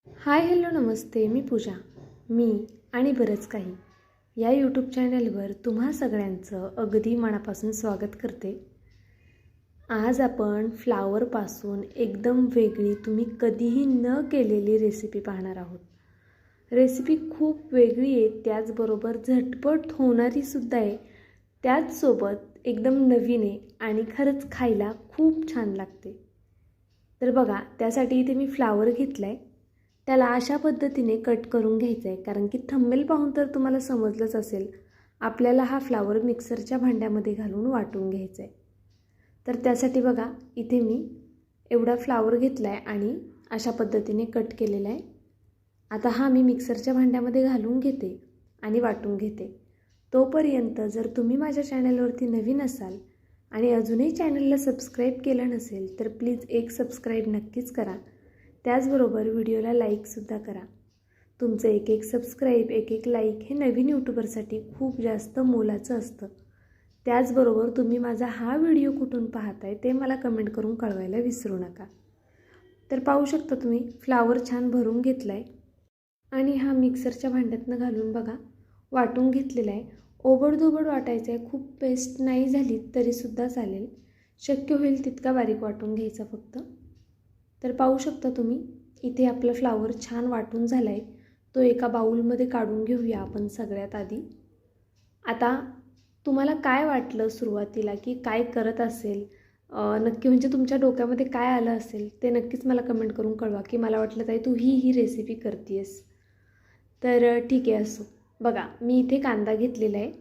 Hi hello नमस्ते. मी पूजा. मी आणि बरंच काही या यूट्यूब चॅनलवर तुम्हा सगळ्यांचं अगदी मनापासून स्वागत करते. आज आपण फ्लावरपासून एकदम वेगळी तुम्ही कधीही न केलेली रेसिपी पाहणार आहोत. रेसिपी खूप वेगळी आहे, त्याचबरोबर झटपट होणारीसुद्धा आहे, त्याचसोबत एकदम नवीन आहे आणि खरंच खायला खूप छान लागते. तर बघा, त्यासाठी इथे मी फ्लावर घेतला आहे. त्याला अशा पद्धतीने कट करून घ्यायचं आहे, कारण की थंबनेल पाहून तर तुम्हाला समजलंच असेल आपल्याला हा फ्लावर मिक्सरच्या भांड्यामध्ये घालून वाटून घ्यायचा आहे. तर त्यासाठी बघा, इथे मी एवढा फ्लावर घेतला आहे आणि अशा पद्धतीने कट केलेला आहे. आता हा मी मिक्सरच्या भांड्यामध्ये घालून घेते आणि वाटून घेते. तोपर्यंत जर तुम्ही माझ्या चॅनलवरती नवीन असाल आणि अजूनही चॅनलला सबस्क्राईब केलं नसेल तर प्लीज एक सबस्क्राईब नक्कीच करा. त्याचबरोबर व्हिडिओला लाईकसुद्धा करा. तुमचं एक एक सबस्क्राईब, एक एक लाईक हे नवीन यूट्यूबरसाठी खूप जास्त मोलाचं असतं. त्याचबरोबर तुम्ही माझा हा व्हिडिओ कुठून पाहताय ते मला कमेंट करून कळवायला विसरू नका. तर पाहू शकता तुम्ही फ्लावर छान भरून घेतला आहे आणि हा मिक्सरच्या भांड्यातनं घालून बघा वाटून घेतलेला आहे. ओबडधोबड वाटायचं आहे, खूप पेस्ट नाही झाली तरीसुद्धा चालेल. शक्य होईल तितका बारीक वाटून घ्यायचा फक्त. तर पाहू शकता तुम्ही इथे आपला फ्लावर छान वाटून झाला आहे. तो एका बाउलमध्ये काढून घेऊया आपण सगळ्यात आधी. आता तुम्हाला काय वाटलं सुरुवातीला की काय करत असेल, नक्की म्हणजे तुमच्या डोक्यामध्ये काय आलं असेल ते नक्कीच मला कमेंट करून कळवा की मला वाटलं ताई तू ही रेसिपी करतेस. तर ठीक आहे, असो. बघा, मी इथे कांदा घेतलेला आहे.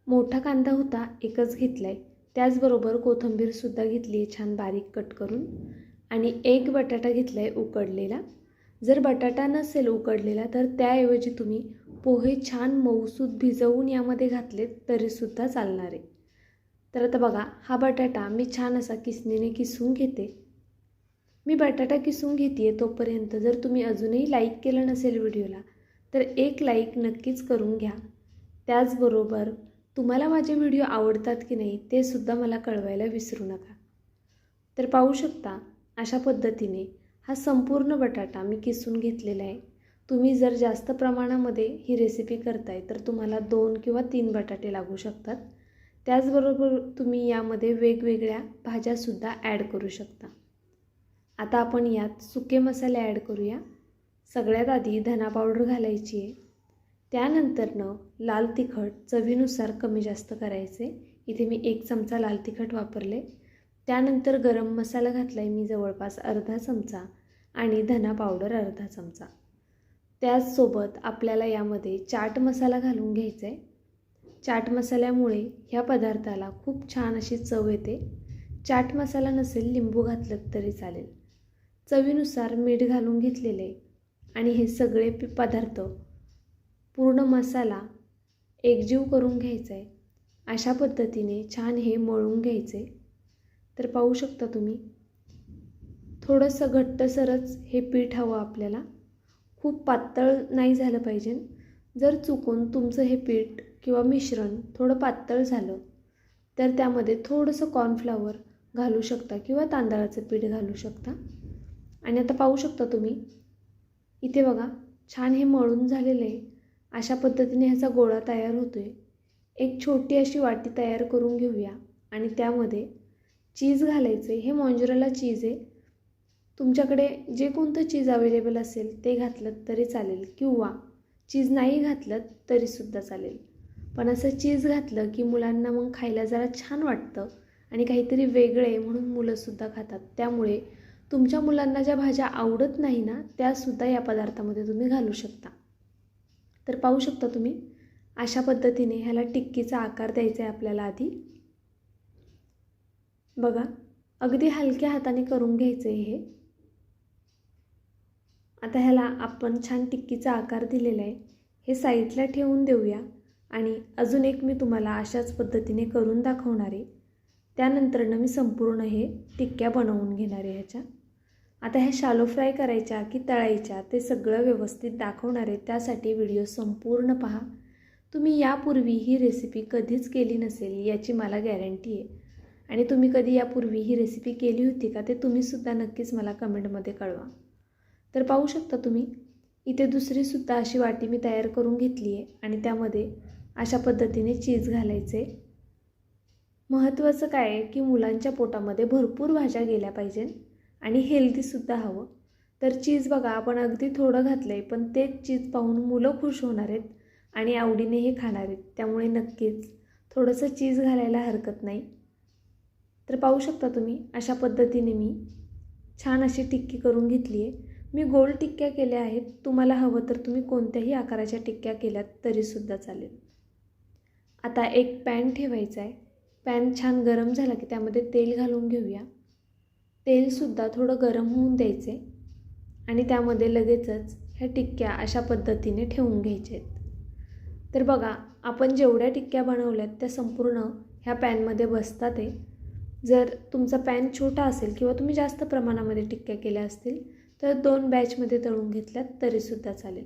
मोठा कांदा होता, एकच घेतला आहे. त्याचबरोबर कोथिंबीरसुद्धा घेतली आहे छान बारीक कट करून आणि एक बटाटा घेतला आहे उकडलेला. जर बटाटा नसेल उकडलेला तर त्याऐवजी तुम्ही पोहे छान मऊसूत भिजवून यामध्ये घातलेत तरीसुद्धा चालणार आहे. तर आता बघा, हा बटाटा मी छान असा किसणीने किसून घेते. मी बटाटा किसून घेते तोपर्यंत जर तुम्ही अजूनही लाईक केलं नसेल व्हिडिओला तर एक लाईक नक्कीच करून घ्या. त्याचबरोबर तुम्हाला माझे व्हिडिओ आवडतात की नाही ते सुद्धा मला कळवायला विसरू नका. तर पाहू शकता अशा पद्धतीने हा संपूर्ण बटाटा मी किसून घेतलेला आहे. तुम्ही जर जास्त प्रमाणामध्ये ही रेसिपी करताय तर तुम्हाला 2 किंवा 3 बटाटे लागू शकतात. त्याचबरोबर तुम्ही यामध्ये वेगवेगळ्या भाज्यासुद्धा ॲड करू शकता. आता आपण यात सुके मसाले ॲड करूया. सगळ्यात आधी धना पावडर घालायची आहे. त्यानंतरनं लाल तिखट चवीनुसार कमी जास्त करायचे. इथे मी 1 चमचा लाल तिखट वापरले. त्यानंतर गरम मसाला घातला आहे मी जवळपास अर्धा चमचा आणि धना पावडर अर्धा चमचा. त्याचसोबत आपल्याला यामध्ये चाट मसाला घालून घ्यायचा आहे. चाट मसाल्यामुळे ह्या पदार्थाला खूप छान अशी चव येते. चाट मसाला नसेल लिंबू घातलं तरी चालेल. चवीनुसार मीठ घालून घेतलेले आणि हे सगळे पदार्थ पूर्ण मसाला एकजीव करून घ्यायचा आहे. अशा पद्धतीने छान हे मळून घ्यायचे. तर पाहू शकता तुम्ही थोडंसं घट्टसरच हे पीठ हवं आपल्याला, खूप पातळ नाही झालं पाहिजे. जर चुकून तुमचं हे पीठ किंवा मिश्रण थोडं पातळ झालं तर त्यामध्ये थोडंसं कॉर्नफ्लॉवर घालू शकता किंवा तांदळाचं पीठ घालू शकता. आणि आता पाहू शकता तुम्ही इथे बघा छान हे मळून झालेलं आहे. अशा पद्धतीने ह्याचा गोळा तयार होतो आहे. एक छोटी अशी वाटी तयार करून घेऊया आणि त्यामध्ये चीज घालायचे. हे मॉन्जरेला चीज आहे. तुमच्याकडे जे कोणतं चीज अवेलेबल असेल ते घातलं तरी चालेल किंवा चीज नाही घातलं तरीसुद्धा चालेल. पण असं चीज घातलं की मुलांना मग खायला जरा छान वाटतं आणि काहीतरी वेगळं आहे म्हणून मुलंसुद्धा खातात. त्यामुळे तुमच्या मुलांना ज्या भाज्या आवडत नाही ना त्यासुद्धा या पदार्थामध्ये तुम्ही घालू शकता. तर पाहू शकता तुम्ही अशा पद्धतीने ह्याला टिक्कीचा आकार द्यायचा आहे आपल्याला आधी. बघा, अगदी हलक्या हाताने करून घ्यायचं आहे हे. आता ह्याला आपण छान टिक्कीचा आकार दिलेला आहे. हे साईडला ठेवून देऊया आणि अजून एक मी तुम्हाला अशाच पद्धतीने करून दाखवणार आहे. त्यानंतरनं मी संपूर्ण हे टिक्क्या बनवून घेणार आहे ह्याच्या. आता ह्या शॅलो फ्राय करायच्या की तळायच्या ते सगळं व्यवस्थित दाखवणार आहे. त्यासाठी व्हिडिओ संपूर्ण पहा. तुम्ही यापूर्वी ही रेसिपी कधीच केली नसेल याची मला गॅरंटी आहे. आणि तुम्ही कधी यापूर्वी ही रेसिपी केली होती का ते तुम्हीसुद्धा नक्कीच मला कमेंटमध्ये कळवा. तर पाहू शकता तुम्ही इथे दुसरीसुद्धा अशी वाटी मी तयार करून घेतली आहे आणि त्यामध्ये अशा पद्धतीने चीज घालायचे. महत्त्वाचं काय आहे की मुलांच्या पोटामध्ये भरपूर भाज्या गेल्या पाहिजे आणि हेल्दीसुद्धा हवं. तर चीज बघा आपण अगदी थोडं घातलं आहे, पण तेच चीज पाहून मुलं खुश होणार आहेत आणि आवडीने हे खाणार आहेत. त्यामुळे नक्कीच थोडंसं चीज घालायला हरकत नाही. तर पाहू शकता तुम्ही अशा पद्धतीने मी छान अशी टिक्की करून घेतली आहे. मी गोल टिक्क्या केल्या आहेत. तुम्हाला हवं तर तुम्ही कोणत्याही आकाराच्या टिक्क्या केल्यात तरीसुद्धा चालेल. आता एक पॅन ठेवायचा आहे. पॅन छान गरम झाला की त्यामध्ये तेल घालून घेऊया. तेलसुद्धा थोडं गरम होऊन द्यायचे आणि त्यामध्ये लगेचच ह्या टिक्क्या अशा पद्धतीने ठेवून घ्यायच्या आहेत. तर बघा आपण जेवढ्या टिक्क्या बनवल्यात त्या संपूर्ण ह्या पॅनमध्ये बसतात आहे. जर तुमचा पॅन छोटा असेल किंवा तुम्ही जास्त प्रमाणामध्ये टिक्क्या केल्या असतील तर 2 बॅचमध्ये तळून घेतल्यात तरीसुद्धा चालेल.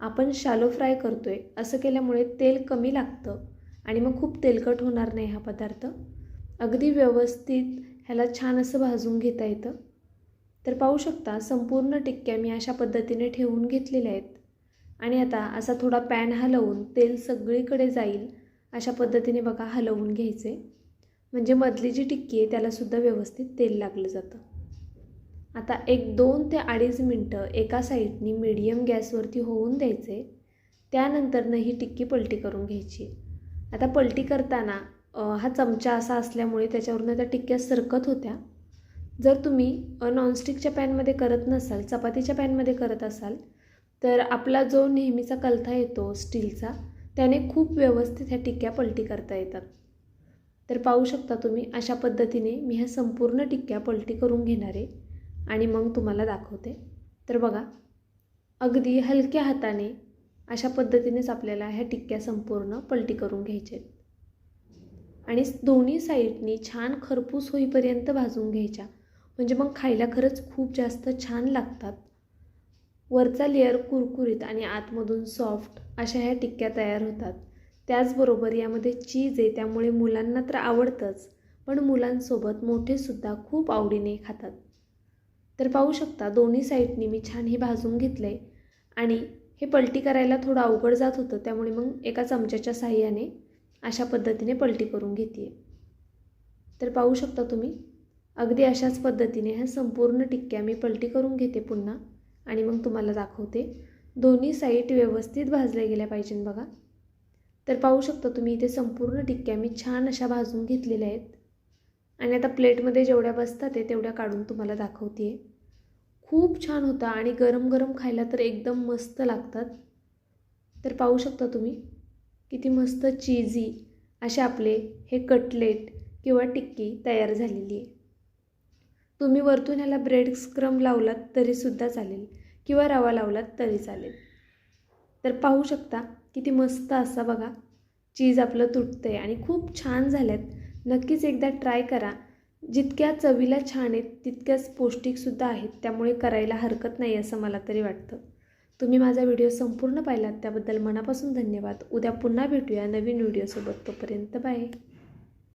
आपण शॅलो फ्राय करतो आहे, असं केल्यामुळे तेल कमी लागतं आणि मग खूप तेलकट होणार नाही हा पदार्थ. अगदी व्यवस्थित ह्याला छान असं भाजून घेता येतं. तर पाहू शकता संपूर्ण टिक्क्या मी अशा पद्धतीने ठेवून घेतलेल्या आहेत आणि आता असा थोडा पॅन हलवून तेल सगळीकडे जाईल अशा पद्धतीने बघा हलवून घ्यायचे. म्हणजे मधली जी टिक्की आहे त्यालासुद्धा व्यवस्थित तेल लागलं जातं. आता एक 2 ते 2.5 मिनटं एका साईडनी मीडियम गॅसवरती होऊन द्यायचे. त्यानंतरनं ही टिक्की पलटी करून घ्यायची. आता पलटी करताना हा चमचा असा असल्यामुळे त्याच्यावरनं त्या टिक्क्या सरकत होत्या. जर तुम्ही नॉनस्टिकच्या पॅनमध्ये करत नसाल, चपातीच्या पॅनमध्ये करत असाल तर आपला जो नेहमीचा कलथा येतो स्टीलचा त्याने खूप व्यवस्थित ह्या टिक्क्या पलटी करता येतात. तर पाहू शकता तुम्ही अशा पद्धतीने मी ह्या संपूर्ण टिक्क्या पलटी करून घेणार आहे आणि मग तुम्हाला दाखवते. तर बघा अगदी हलक्या हाताने अशा पद्धतीनेच आपल्याला ह्या टिक्क्या संपूर्ण पलटी करून घ्यायच्या आहेत आणि दोन्ही साईडनी छान खरपूस होईपर्यंत भाजून घ्यायच्या. म्हणजे मग खायला खरंच खूप जास्त छान लागतात. वरचा लेअर कुरकुरीत आणि आतमधून सॉफ्ट अशा ह्या टिक्क्या तयार होतात. त्याचबरोबर यामध्ये चीज आहे त्यामुळे मुलांना तर आवडतंच, पण मुलांसोबत मोठेसुद्धा खूप आवडीने खातात. तर पाहू शकता दोन्ही साईडनी मी छान हे भाजून घेतलं आहे आणि हे पलटी करायला थोडं अवघड जात होतं. त्यामुळे मग एका चमच्याच्या साहाय्याने अशा पद्धतीने पलटी करून घेते. तर पाहू शकता तुम्ही अगदी अशाच पद्धतीने ह्या संपूर्ण टिक्क्या मी पलटी करून घेते पुन्हा आणि मग तुम्हाला दाखवते. दोन्ही साईड व्यवस्थित भाजल्या गेल्या पाहिजे बघा. तर पाहू शकता तुम्ही इथे संपूर्ण टिक्क्या मी छान अशा भाजून घेतलेल्या आहेत आणि आता प्लेटमध्ये जेवढ्या बसतात आहे तेवढ्या काढून तुम्हाला दाखवते. खूप छान होता आणि गरम गरम खायला तर एकदम मस्त लागतात. तर पाहू शकता तुम्ही किती मस्त चीजी असे आपले हे कटलेट किंवा टिक्की तयार झालेली आहे. तुम्ही वरतून ह्याला ब्रेड स्क्रम्ब लावलात तरीसुद्धा चालेल किंवा रवा लावलात तरी चालेल. तर पाहू शकता किती मस्त असा बघा चीज आपलं तुटतं आहे आणि खूप छान झाल्यात. नक्कीच एकदा ट्राय करा. जितक्या चवीला छान आहेत तितक्याच पौष्टिकसुद्धा आहेत. त्यामुळे करायला हरकत नाही असं मला तरी वाटतं. तुम्ही माझा व्हिडिओ संपूर्ण पाहिलात त्याबद्दल मनापासून धन्यवाद. उद्या पुन्हा भेटूया नवीन व्हिडिओसोबत. तोपर्यंत बाय.